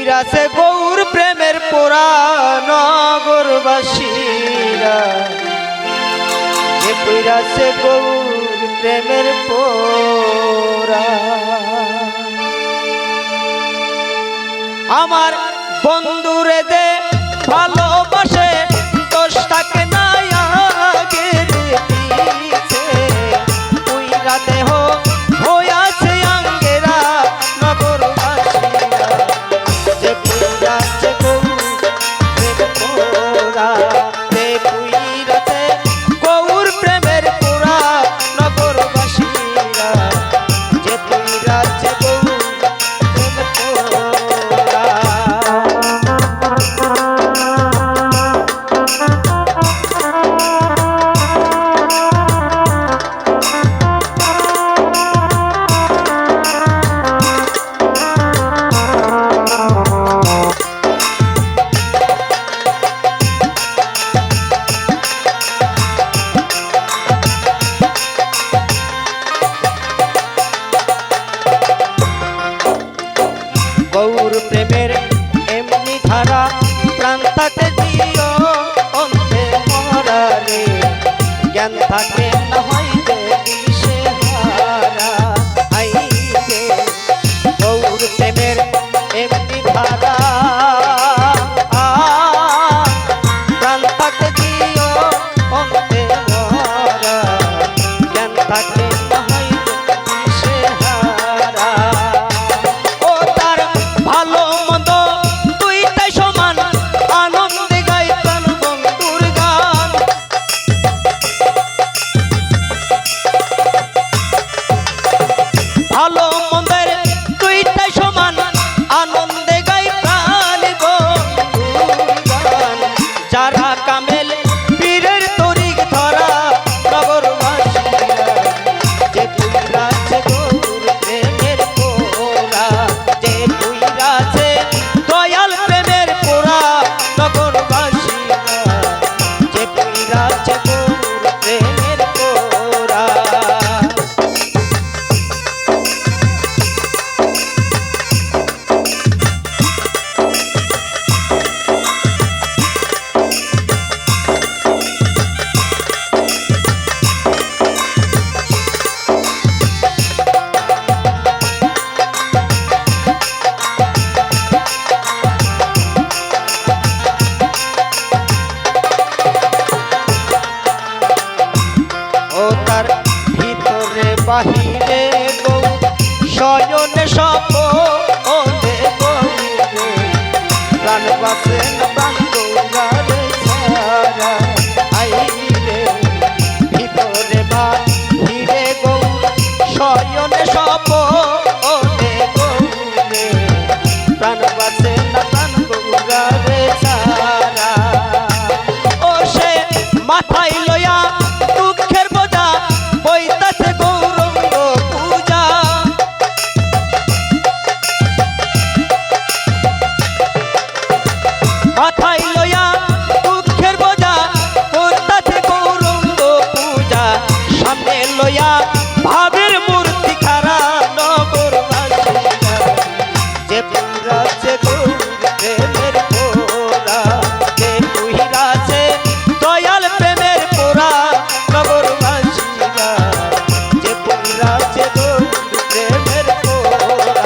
পইরাছে গৌর প্রেমের পোড়া নগরবাসীরা, যে পইরাছে গৌর প্রেমের পোড়া। আমার বন্ধুরে দে ভালোবাসে দোষ থাকে না আগের পিছে, পইরা দেহ হইয়াছে আঙ্গেরা নগরবাসীরা, যে পইরাছে গৌর প্রেমের পোড়া, যে পইরাছে গৌর প্রেমের পোড়া নগরবাসীরা, যে পইরাছে গৌর প্রেমের পোড়া। গৌর প্রেমের এমনি ধারা প্রাণ থাকে দিও অন্তে মরারে, জ্ঞান থাকে না হইবে দিশে হারা আইবে। গৌর প্রেমের এমনি ধারা প্রাণ থাকে দিও অন্তে মরা, জ্ঞান থাকে না হইবে দিশে হারা। ভালো মন্দ দুইটাই সমান, আনন্দে গাইতাম বন্ধুর গান। ভালো মন্দের দুইটাই সমান, আনন্দে গাইতাম বন্ধুর গান। যারা কামেল পীরের তরিক ধরা নগরবাসীরা, যে পইরাছে গৌর প্রেমের পোড়া, যে পইরাছে দয়াল প্রেমের পোড়া নগরবাসীরা, যে পইরাছে গৌর প্রেমের পোড়া। ও তার ভিতরে বাহিরে গৌর শয়নে সপনে গৌরে, প্রাণ বাসে না প্রাণ গৌরারে ছাড়া আইরে। ভিতরে বাহিরে গৌর শয়নে সপনে গৌরে, প্রাণ বাসে না প্রাণ গৌরারে ছাড়া। ও সে মাথায় লইয়া দুঃখের বোঝা বইতাছে গৌরঙ্গ পূজা। মাথায় লইয়া দুঃখের বোঝা বইতাছে গৌরঙ্গ পূজা, সামনে লইয়া ভাবের মূর্তি খারা নগরবাসীরা, যে পইরাছে গৌর প্রেমের পোড়া, যে পইরাছে দয়াল প্রেমের পোড়া নগরবাসীরা, যে পইরাছে গৌর প্রেমের পোড়া।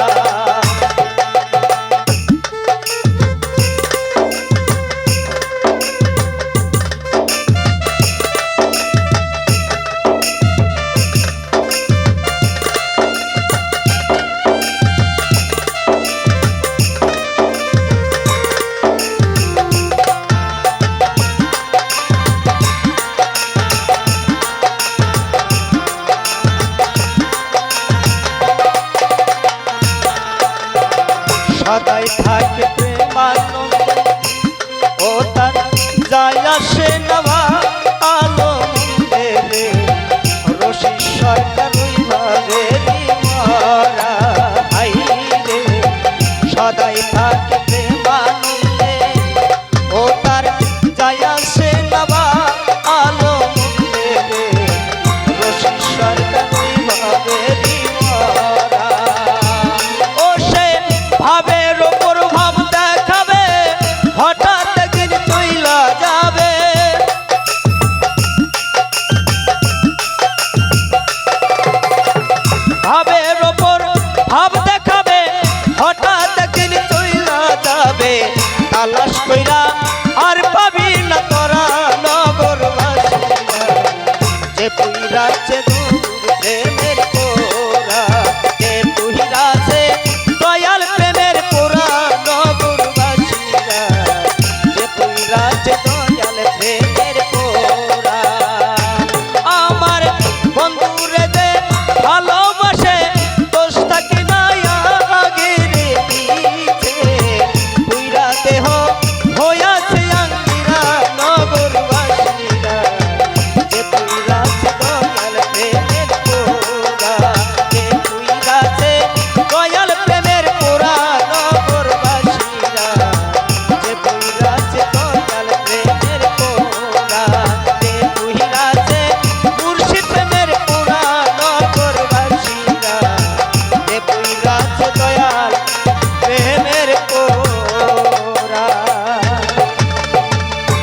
সদাই থাকে প্রেমানন্দ, ও তার যায় আসে নবা আনন্দে রে, রশি সরকার ওই ভাবেরি মরা আইরে। সদাই থাকে প্রেমানন্দে, ও তার যায় আসে নবা আনন্দে রে, রশি সরকার ওই ভাবেরি মরা। ও সে ভাবের ওপর ভাব পুইরাছে